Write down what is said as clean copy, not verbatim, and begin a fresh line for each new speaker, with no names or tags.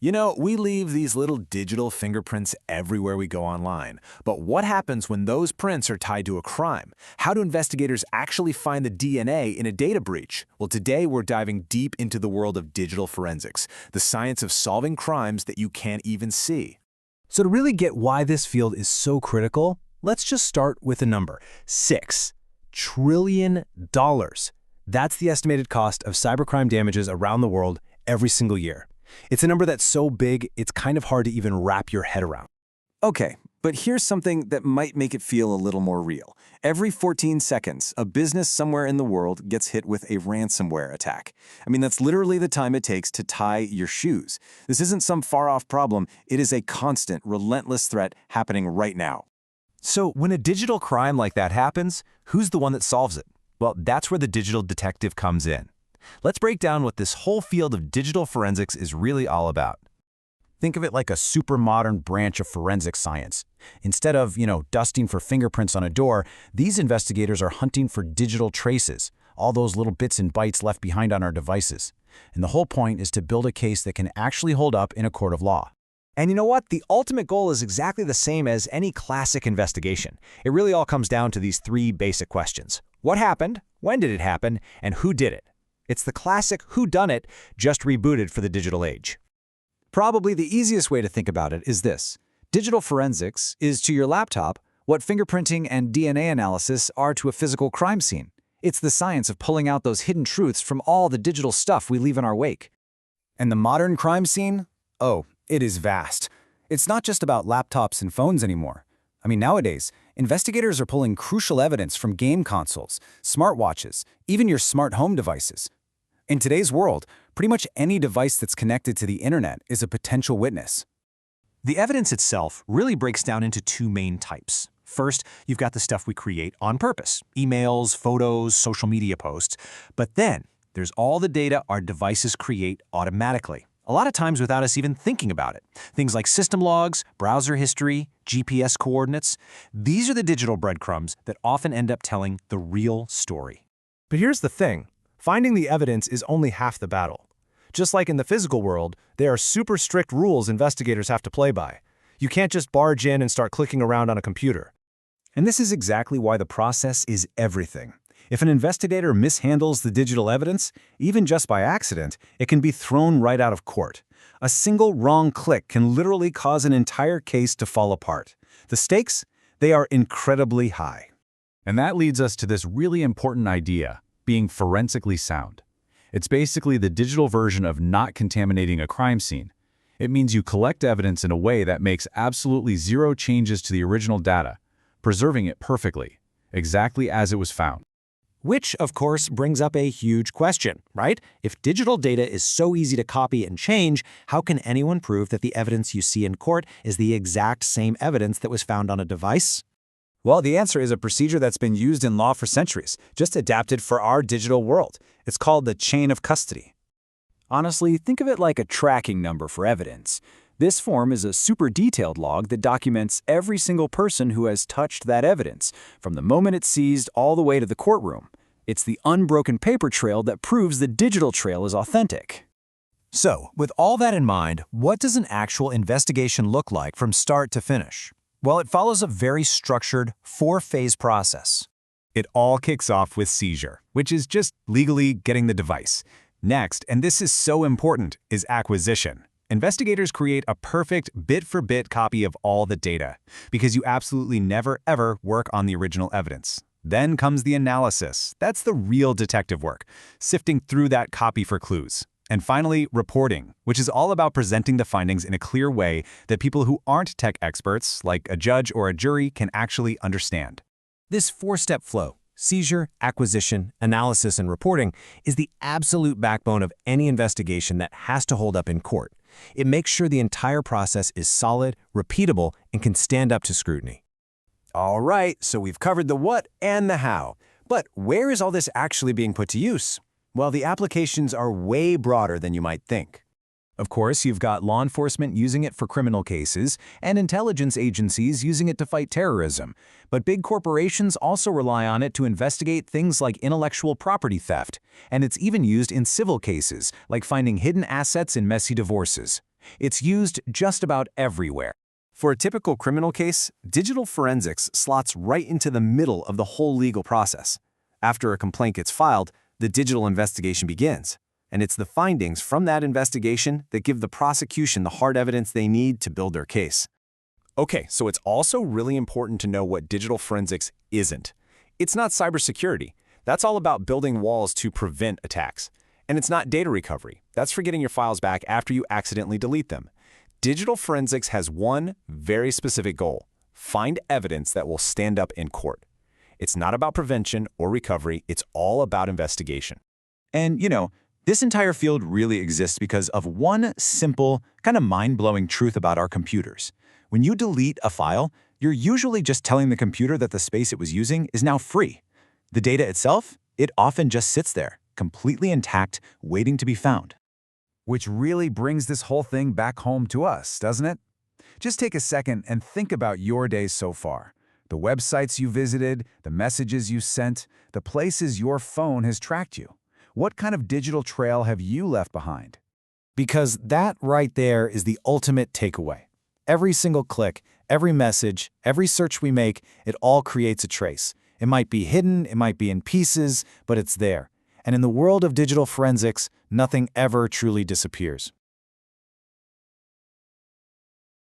You know, we leave these little digital fingerprints everywhere we go online. But what happens when those prints are tied to a crime? How do investigators actually find the DNA in a data breach? Well, today we're diving deep into the world of digital forensics, the science of solving crimes that you can't even see.
So to really get why this field is so critical, let's just start with a number: $6 trillion. That's the estimated cost of cybercrime damages around the world every single year. It's a number that's so big, it's kind of hard to even wrap your head around.
Okay, but here's something that might make it feel a little more real. Every 14 seconds, a business somewhere in the world gets hit with a ransomware attack. I mean, that's literally the time it takes to tie your shoes. This isn't some far-off problem. It is a constant, relentless threat happening right now.
So when a digital crime like that happens, who's the one that solves it? Well, that's where the digital detective comes in. Let's break down what this whole field of digital forensics is really all about. Think of it like a super modern branch of forensic science. Instead of, dusting for fingerprints on a door, these investigators are hunting for digital traces, all those little bits and bytes left behind on our devices. And the whole point is to build a case that can actually hold up in a court of law.
And you know what? The ultimate goal is exactly the same as any classic investigation. It really all comes down to these three basic questions. What happened? When did it happen? And who did it? It's the classic whodunit, just rebooted for the digital age.
Probably the easiest way to think about it is this. Digital forensics is to your laptop what fingerprinting and DNA analysis are to a physical crime scene. It's the science of pulling out those hidden truths from all the digital stuff we leave in our wake.
And the modern crime scene? Oh, it is vast. It's not just about laptops and phones anymore. I mean, nowadays, investigators are pulling crucial evidence from game consoles, smartwatches, even your smart home devices. In today's world, pretty much any device that's connected to the internet is a potential witness.
The evidence itself really breaks down into two main types. First, you've got the stuff we create on purpose: emails, photos, social media posts. But then there's all the data our devices create automatically, a lot of times without us even thinking about it. Things like system logs, browser history, GPS coordinates. These are the digital breadcrumbs that often end up telling the real story.
But here's the thing. Finding the evidence is only half the battle. Just like in the physical world, there are super strict rules investigators have to play by. You can't just barge in and start clicking around on a computer.
And this is exactly why the process is everything. If an investigator mishandles the digital evidence, even just by accident, it can be thrown right out of court. A single wrong click can literally cause an entire case to fall apart. The stakes? They are incredibly high. And that leads us to this really important idea: being forensically sound. It's basically the digital version of not contaminating a crime scene. It means you collect evidence in a way that makes absolutely zero changes to the original data, preserving it perfectly, exactly as it was found.
Which, of course, brings up a huge question, right? If digital data is so easy to copy and change, how can anyone prove that the evidence you see in court is the exact same evidence that was found on a device?
Well, the answer is a procedure that's been used in law for centuries, just adapted for our digital world. It's called the chain of custody. Honestly, think of it like a tracking number for evidence. This form is a super detailed log that documents every single person who has touched that evidence, from the moment it's seized all the way to the courtroom. It's the unbroken paper trail that proves the digital trail is authentic.
So, with all that in mind, what does an actual investigation look like from start to finish? Well, it follows a very structured, four-phase process.
It all kicks off with seizure, which is just legally getting the device. Next, and this is so important, is acquisition. Investigators create a perfect bit-for-bit copy of all the data, because you absolutely never, ever work on the original evidence. Then comes the analysis. That's the real detective work, sifting through that copy for clues. And finally, reporting, which is all about presenting the findings in a clear way that people who aren't tech experts, like a judge or a jury, can actually understand.
This four-step flow, seizure, acquisition, analysis, and reporting, is the absolute backbone of any investigation that has to hold up in court. It makes sure the entire process is solid, repeatable, and can stand up to scrutiny. All right, so we've covered the what and the how. But where is all this actually being put to use? Well, the applications are way broader than you might think.
Of course, you've got law enforcement using it for criminal cases and intelligence agencies using it to fight terrorism. But big corporations also rely on it to investigate things like intellectual property theft. And it's even used in civil cases, like finding hidden assets in messy divorces. It's used just about everywhere.
For a typical criminal case, digital forensics slots right into the middle of the whole legal process. After a complaint gets filed, the digital investigation begins. And it's the findings from that investigation that give the prosecution the hard evidence they need to build their case.
Okay, so it's also really important to know what digital forensics isn't. It's not cybersecurity. That's all about building walls to prevent attacks. And it's not data recovery. That's for getting your files back after you accidentally delete them. Digital forensics has one very specific goal: find evidence that will stand up in court. It's not about prevention or recovery. It's all about investigation.
And, this entire field really exists because of one simple, kind of mind-blowing truth about our computers. When you delete a file, you're usually just telling the computer that the space it was using is now free. The data itself, it often just sits there, completely intact, waiting to be found.
Which really brings this whole thing back home to us, doesn't it? Just take a second and think about your days so far. The websites you visited, the messages you sent, the places your phone has tracked you. What kind of digital trail have you left behind?
Because that right there is the ultimate takeaway. Every single click, every message, every search we make, it all creates a trace. It might be hidden, it might be in pieces, but it's there. And in the world of digital forensics, nothing ever truly disappears.